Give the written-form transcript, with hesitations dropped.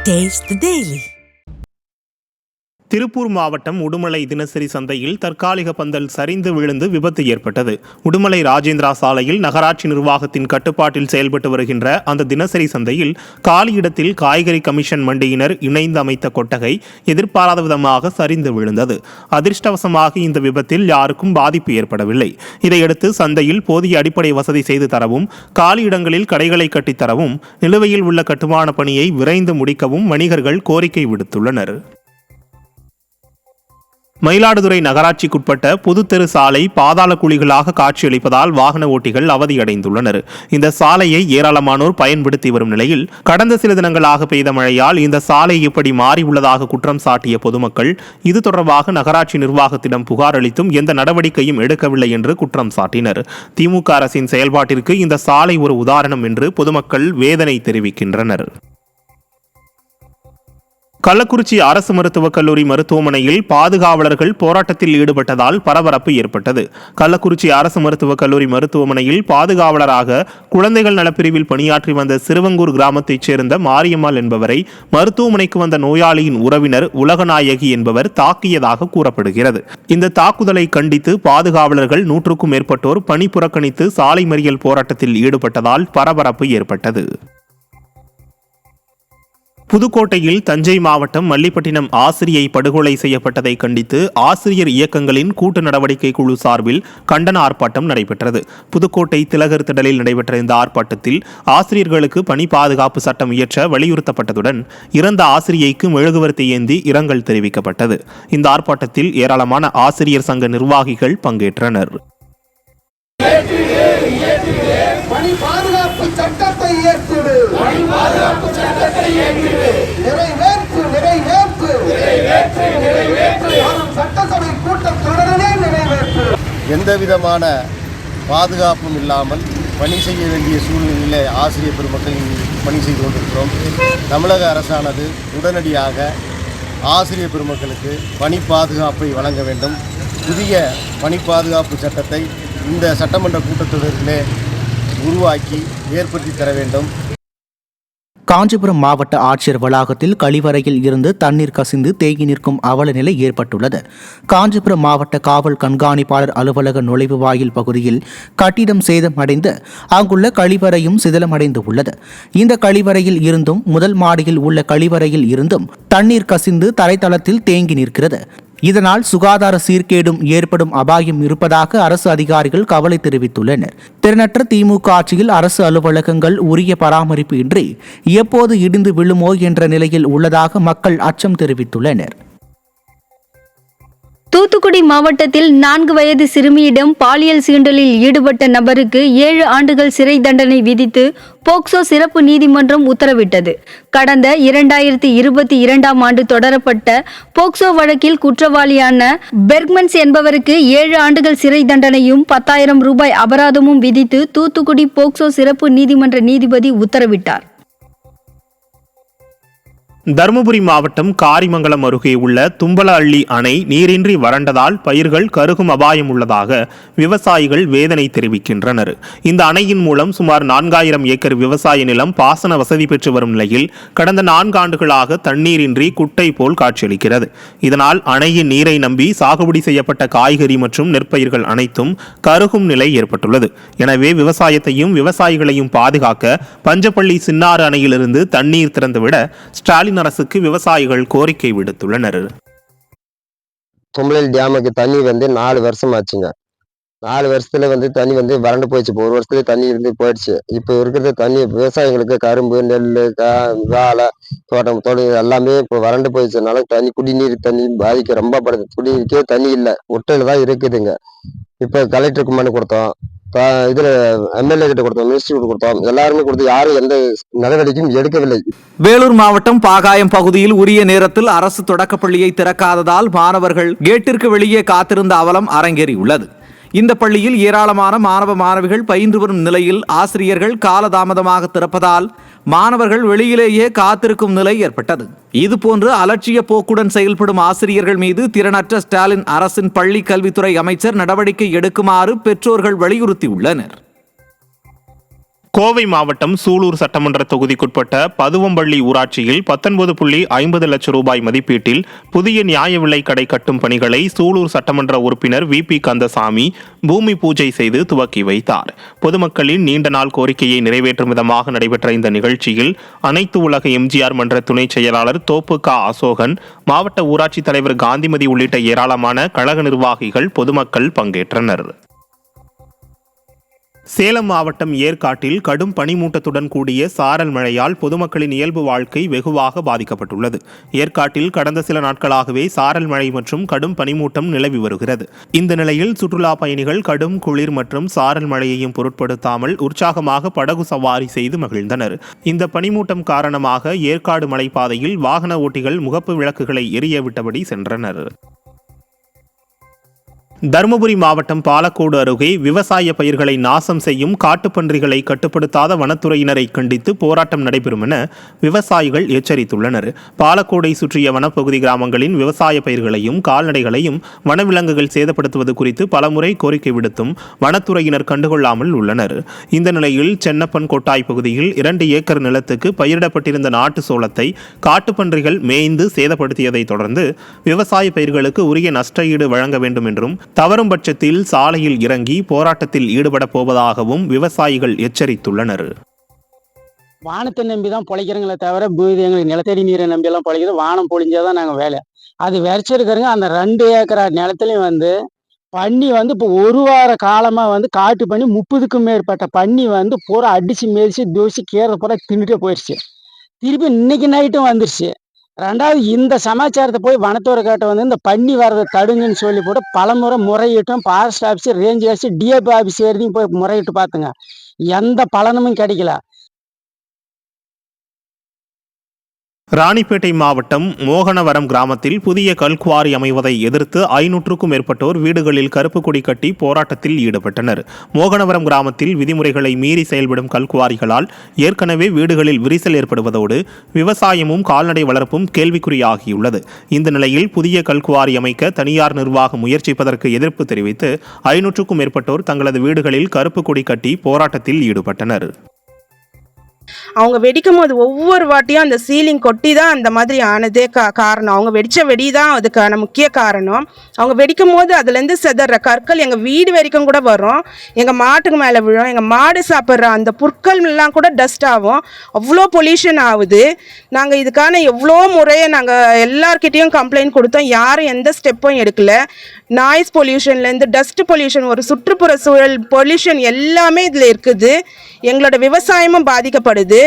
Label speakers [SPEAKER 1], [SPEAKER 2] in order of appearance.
[SPEAKER 1] Taste the Daily.
[SPEAKER 2] Tiruppur மாவட்டம் உடுமலை தினசரி சந்தையில் தற்காலிக பந்தல் சரிந்து விழுந்து விபத்து ஏற்பட்டது. உடுமலை ராஜேந்திரா சாலையில் நகராட்சி நிர்வாகத்தின் கட்டுப்பாட்டில் செயல்பட்டு வருகின்ற அந்த தினசரி சந்தையில் காலியிடத்தில் காய்கறி கமிஷன் மண்டியினர் இணைந்து அமைத்த கொட்டகை எதிர்பாராத விதமாக சரிந்து விழுந்தது. அதிர்ஷ்டவசமாக இந்த விபத்தில் யாருக்கும் பாதிப்பு ஏற்படவில்லை. இதையடுத்து சந்தையில் போதிய அடிப்படை வசதி செய்து தரவும், காலியிடங்களில் கடைகளை கட்டித்தரவும், நிலுவையில் உள்ள கட்டுமான பணியை விரைந்து முடிக்கவும் வணிகர்கள் கோரிக்கை விடுத்துள்ளனர். மயிலாடுதுறை நகராட்சிக்குட்பட்ட புதுத்தெரு சாலை பாதாள குழிகளாக காட்சியளிப்பதால் வாகன ஓட்டிகள் அவதியடைந்துள்ளனர். இந்த சாலையை ஏராளமானோர் பயன்படுத்தி வரும் நிலையில் கடந்த சில தினங்களாக பெய்த மழையால் இந்த சாலை இப்படி மாறியுள்ளதாக குற்றம் சாட்டிய பொதுமக்கள் இது தொடர்பாக நகராட்சி நிர்வாகத்திடம் புகார் அளித்தும் எந்த நடவடிக்கையும் எடுக்கவில்லை என்று குற்றம் சாட்டினர். திமுக அரசின் செயல்பாட்டிற்கு இந்த சாலை ஒரு உதாரணம் என்று பொதுமக்கள் வேதனை தெரிவிக்கின்றனர். கள்ளக்குறிச்சி அரசு மருத்துவக் கல்லூரி மருத்துவமனையில் பாதுகாவலர்கள் போராட்டத்தில் ஈடுபட்டதால் பரபரப்பு ஏற்பட்டது. கள்ளக்குறிச்சி அரசு மருத்துவக் கல்லூரி மருத்துவமனையில் பாதுகாவலராக குழந்தைகள் நலப்பிரிவில் பணியாற்றி வந்த சிறுவங்கூர் கிராமத்தைச் சேர்ந்த மாரியம்மாள் என்பவரை மருத்துவமனைக்கு வந்த நோயாளியின் உறவினர் உலகநாயகி என்பவர் தாக்கியதாக கூறப்படுகிறது. இந்த தாக்குதலை கண்டித்து பாதுகாவலர்கள் 100க்கும் மேற்பட்டோர் பணி புறக்கணித்து சாலை மறியல் போராட்டத்தில் ஈடுபட்டதால் பரபரப்பு ஏற்பட்டது. புதுக்கோட்டையில் தஞ்சை மாவட்டம் மல்லிப்பட்டினம் ஆசிரியை படுகொலை செய்யப்பட்டதை கண்டித்து ஆசிரியர் இயக்கங்களின் கூட்டு நடவடிக்கை குழு சார்பில் கண்டன ஆர்ப்பாட்டம் நடைபெற்றது. புதுக்கோட்டை திலகர் திடலில் நடைபெற்ற இந்த ஆர்ப்பாட்டத்தில் ஆசிரியர்களுக்கு பணி பாதுகாப்பு சட்டம் இயற்ற வலியுறுத்தப்பட்டதுடன் இறந்த ஆசிரியைக்கு மெழுகுவர்த்தி ஏந்தி இரங்கல் தெரிவிக்கப்பட்டது. இந்த ஆர்ப்பாட்டத்தில் ஏராளமான ஆசிரியர் சங்க நிர்வாகிகள் பங்கேற்றனர்.
[SPEAKER 3] எந்த விதமான பாதுகாப்பும் இல்லாமல் பணி செய்ய வேண்டிய சூழ்நிலையிலே ஆசிரியர் பெருமக்கள் பணி செய்து கொண்டிருக்கிறோம். தமிழக அரசானது உடனடியாக ஆசிரியர் பெருமக்களுக்கு பணி பாதுகாப்பை வழங்க வேண்டும். புதிய பணி பாதுகாப்பு சட்டத்தை இந்த சட்டமன்ற கூட்டத்தொடரிலே உருவாக்கி ஏற்படுத்தி தர வேண்டும்.
[SPEAKER 4] காஞ்சிபுரம் மாவட்ட ஆட்சியர் வளாகத்தில் கழிவறையில் இருந்து தண்ணீர் கசிந்து தேங்கி நிற்கும் அவல நிலை ஏற்பட்டுள்ளது. காஞ்சிபுரம் மாவட்ட காவல் கண்காணிப்பாளர் அலுவலக நுழைவு வாயில் பகுதியில் கட்டிடம் சேதமடைந்து அங்குள்ள கழிவறையும் சிதிலமடைந்து உள்ளது. இந்த கழிவறையில் இருந்தும் முதல் மாடியில் உள்ள கழிவறையில் இருந்தும் தண்ணீர் கசிந்து தரைத்தளத்தில் தேங்கி நிற்கிறது. இதனால் சுகாதார சீர்கேடும் ஏற்படும் அபாயம் இருப்பதாக அரசு அதிகாரிகள் கவலை தெரிவித்துள்ளனர். திறனற்ற திமுக ஆட்சியில் அரசு அலுவலகங்கள் உரிய பராமரிப்பு இன்றி எப்போது இடிந்து விழுமோ என்ற நிலையில் உள்ளதாக மக்கள் அச்சம் தெரிவித்துள்ளனர்.
[SPEAKER 5] தூத்துக்குடி மாவட்டத்தில் 4 வயது சிறுமியிடம் பாலியல் சீண்டலில் ஈடுபட்ட நபருக்கு 7 ஆண்டுகள் சிறை தண்டனை விதித்து போக்சோ சிறப்பு நீதிமன்றம் உத்தரவிட்டது. கடந்த 2022ஆம் ஆண்டு தொடரப்பட்ட போக்சோ வழக்கில் குற்றவாளியான பெர்க்மன்ஸ் என்பவருக்கு 7 ஆண்டுகள் சிறை தண்டனையும் 10,000 ரூபாய் அபராதமும் விதித்து தூத்துக்குடி போக்சோ சிறப்பு நீதிமன்ற நீதிபதி உத்தரவிட்டார்.
[SPEAKER 2] தருமபுரி மாவட்டம் காரிமங்கலம் அருகே உள்ள தும்பலஅள்ளி அணை நீரின்றி வறண்டதால் பயிர்கள் கருகும் அபாயம் உள்ளதாக விவசாயிகள் வேதனை தெரிவிக்கின்றனர். இந்த அணையின் மூலம் சுமார் 4000 ஏக்கர் விவசாய நிலம் பாசன வசதி பெற்று வரும் நிலையில் கடந்த 4 ஆண்டுகளாக தண்ணீரின்றி குட்டை போல் காட்சியளிக்கிறது. இதனால் அணையின் நீரை நம்பி சாகுபடி செய்யப்பட்ட காய்கறி மற்றும் நெற்பயிர்கள் அனைத்தும் கருகும் நிலை ஏற்பட்டுள்ளது. எனவே விவசாயத்தையும் விவசாயிகளையும் பாதுகாக்க பஞ்சப்பள்ளி சின்னாறு அணையிலிருந்து தண்ணீர் திறந்துவிட ஸ்டாலின் அரசுக்கு விவசாயிகள் கோரிக்கை விடுத்துள்ளனர்.
[SPEAKER 6] தும்பலஅள்ளி டேமுக்கு தண்ணி 4 வருஷம் ஆச்சுங்க. 4 வருஷத்துல தண்ணி வறண்டு போயிடுச்சு. இப்போ 1 வருஷத்துல தண்ணி இருந்து போயிடுச்சு. இப்போ இருக்கிற தண்ணி விவசாயிகளுக்கு கரும்பு, நெல், வாழை தோட்டம் எல்லாமே இப்போ வறண்டு போயிடுச்சதுனால குடிநீர் தண்ணி பாதிக்க ரொம்ப படுது. குடிநீருக்கே தண்ணி இல்லை, ஒட்டையில தான் இருக்குதுங்க. இப்போ கலெக்டருக்கு மனு கொடுத்தோம், இதுல எம்எல்ஏ கிட்ட கொடுத்தோம், மினிஸ்டர் கிட்ட கொடுத்தோம். எல்லாருமே கொடுத்து யாரும் எந்த நடவடிக்கையும் எடுக்கவில்லை.
[SPEAKER 7] வேலூர் மாவட்டம் பாகாயம் பகுதியில் உரிய நேரத்தில் அரசு தொடக்கப்பள்ளியை திறக்காததால் மாணவர்கள் கேட்டிற்கு வெளியே காத்திருந்த அவலம் அரங்கேறியுள்ளது. இந்த பள்ளியில் ஏராளமான மாணவ மாணவிகள் பயின்று வரும் நிலையில் ஆசிரியர்கள் காலதாமதமாக திறப்பதால் மாணவர்கள் வெளியிலேயே காத்திருக்கும் நிலை ஏற்பட்டது. இதுபோன்று அலட்சிய போக்குடன் செயல்படும் ஆசிரியர்கள் மீது திறனற்ற ஸ்டாலின் அரசின் பள்ளி கல்வித்துறை அமைச்சர் நடவடிக்கை எடுக்குமாறு பெற்றோர்கள் வலியுறுத்தியுள்ளனர்.
[SPEAKER 2] கோவை மாவட்டம் சூலூர் சட்டமன்ற தொகுதிக்குட்பட்ட பதுவம்பள்ளி ஊராட்சியில் 19.50 லட்சம் ரூபாய் மதிப்பீட்டில் புதிய நியாய விலை கடை கட்டும் பணிகளை சூலூர் சட்டமன்ற உறுப்பினர் VP கந்தசாமி பூமி பூஜை செய்து துவக்கி வைத்தார். பொதுமக்களின் நீண்ட நாள் கோரிக்கையை நிறைவேற்றும் விதமாக நடைபெற்ற இந்த நிகழ்ச்சியில் அனைத்து உலக எம்ஜிஆர் மன்ற துணை செயலாளர் தோப்பு க அசோகன், மாவட்ட ஊராட்சித் தலைவர் காந்திமதி உள்ளிட்ட ஏராளமான கழக நிர்வாகிகள், பொதுமக்கள் பங்கேற்றனர். சேலம் மாவட்டம் ஏற்காட்டில் கடும் பனிமூட்டத்துடன் கூடிய சாரல் மழையால் பொதுமக்களின் இயல்பு வாழ்க்கை வெகுவாக பாதிக்கப்பட்டுள்ளது. ஏற்காட்டில் கடந்த சில நாட்களாகவே சாரல் மழை மற்றும் கடும் பனிமூட்டம் நிலவி வருகிறது. இந்த நிலையில் சுற்றுலா பயணிகள் கடும் குளிர் மற்றும் சாரல் மழையையும் பொருட்படுத்தாமல் உற்சாகமாக படகு சவாரி செய்து மகிழ்ந்தனர். இந்த பனிமூட்டம் காரணமாக ஏற்காடு மலைப்பாதையில் வாகன ஓட்டிகள் முகப்பு விளக்குகளை எரிய விட்டபடி சென்றனர். தருமபுரி மாவட்டம் பாலக்கோடு அருகே விவசாய பயிர்களை நாசம் செய்யும் காட்டுப்பன்றிகளை கட்டுப்படுத்தாத வனத்துறையினரை கண்டித்து போராட்டம் நடைபெறும் என விவசாயிகள் எச்சரித்துள்ளனர். பாலக்கோடை சுற்றிய வனப்பகுதி கிராமங்களின் விவசாய பயிர்களையும் கால்நடைகளையும் வனவிலங்குகள் சேதப்படுத்துவது குறித்து பலமுறை கோரிக்கை விடுத்தும் வனத்துறையினர் கண்டுகொள்ளாமல் உள்ளனர். இந்த நிலையில் சென்னப்பன் கொட்டாய் பகுதியில் 2 ஏக்கர் நிலத்துக்கு பயிரிடப்பட்டிருந்த நாட்டு சோளத்தை காட்டுப்பன்றிகள் மேய்ந்து சேதப்படுத்தியதை தொடர்ந்து விவசாய பயிர்களுக்கு உரிய நஷ்டஈடு வழங்க வேண்டும் என்றும், தவறும் பட்சத்தில் சாலையில் இறங்கி போராட்டத்தில் ஈடுபட போவதாகவும் விவசாயிகள் எச்சரித்துள்ளனர்.
[SPEAKER 1] வானத்தை நம்பி தான் பொழைக்கிறங்களே தவிர எங்களுக்கு நிலத்தடி நீரை நம்பி எல்லாம் பொழைக்கிறது. வானம் பொழிஞ்சாதான் நாங்கள் வேலை. அது விரைச்சிருக்கிறங்க. அந்த 2 ஏக்கரா நிலத்துலையும் பன்னி இப்போ 1 வார காலமாக காட்டு பண்ணி 30க்கும் மேற்பட்ட பன்னி பூரா அடித்து மேய்ச்சி தூசி கீரை பூரா தின்னுட்டே போயிடுச்சு. திருப்பி இன்னைக்கு நைட்டும் வந்துருச்சு. 2வது இந்த சமாச்சாரத்தை போய் வனத்துறை கேட்ட இந்த பன்னி வரதை தடுங்கன்னு சொல்லி போட்டு பலமுறை முறையிட்டும். Forest office, range office, DAP office ஏறியும் போய் முறையிட்டு பார்த்துங்க. எந்த பலனும் கிடைக்கல.
[SPEAKER 2] ராணிப்பேட்டை மாவட்டம் மோகனவரம் கிராமத்தில் புதிய கல்குவாரி அமைவதை எதிர்த்து 500க்கும் மேற்பட்டோர் வீடுகளில் கருப்பு கொடி கட்டி போராட்டத்தில் ஈடுபட்டனர். மோகனவரம் கிராமத்தில் விதிமுறைகளை மீறி செயல்படும் கல்குவாரிகளால் ஏற்கனவே வீடுகளில் விரிசல் ஏற்படுவதோடு விவசாயமும் கால்நடை வளர்ப்பும் கேள்விக்குறியாகியுள்ளது. இந்த நிலையில் புதிய கல்குவாரி அமைக்க தனியார் நிர்வாகம் முயற்சிப்பதற்கு எதிர்ப்பு தெரிவித்து 500க்கும் மேற்பட்டோர் தங்களது வீடுகளில் கருப்பு கொடி கட்டி போராட்டத்தில் ஈடுபட்டனர்.
[SPEAKER 8] அவங்க வெடிக்கும் போது ஒவ்வொரு வாட்டியும் அந்த சீலிங் கொட்டி தான் அந்த மாதிரி ஆனதே காரணம். அவங்க வெடித்த வெடி தான் அதுக்கான முக்கிய காரணம். அவங்க வெடிக்கும் போது அதுலேருந்து செதற கற்கள் எங்கள் வீடு வரைக்கும் கூட வரும். எங்கள் மாட்டுக்கு மேலே விழும். எங்கள் மாடு சாப்பிட்ற அந்த புற்கள்லாம் கூட டஸ்ட் ஆகும். அவ்வளோ பொல்யூஷன் ஆகுது. நாங்கள் இதுக்கான எவ்வளோ முறையை நாங்கள் எல்லார்கிட்டையும் கம்ப்ளைண்ட் கொடுத்தோம். யாரும் எந்த ஸ்டெப்பும் எடுக்கல. நாய்ஸ் பொல்யூஷன்லேருந்து டஸ்ட் பொல்யூஷன், ஒரு சுற்றுப்புற சூழல் பொல்யூஷன் எல்லாமே இதில் இருக்குது. எங்களோட விவசாயமும் பாதிக்கப்படுது.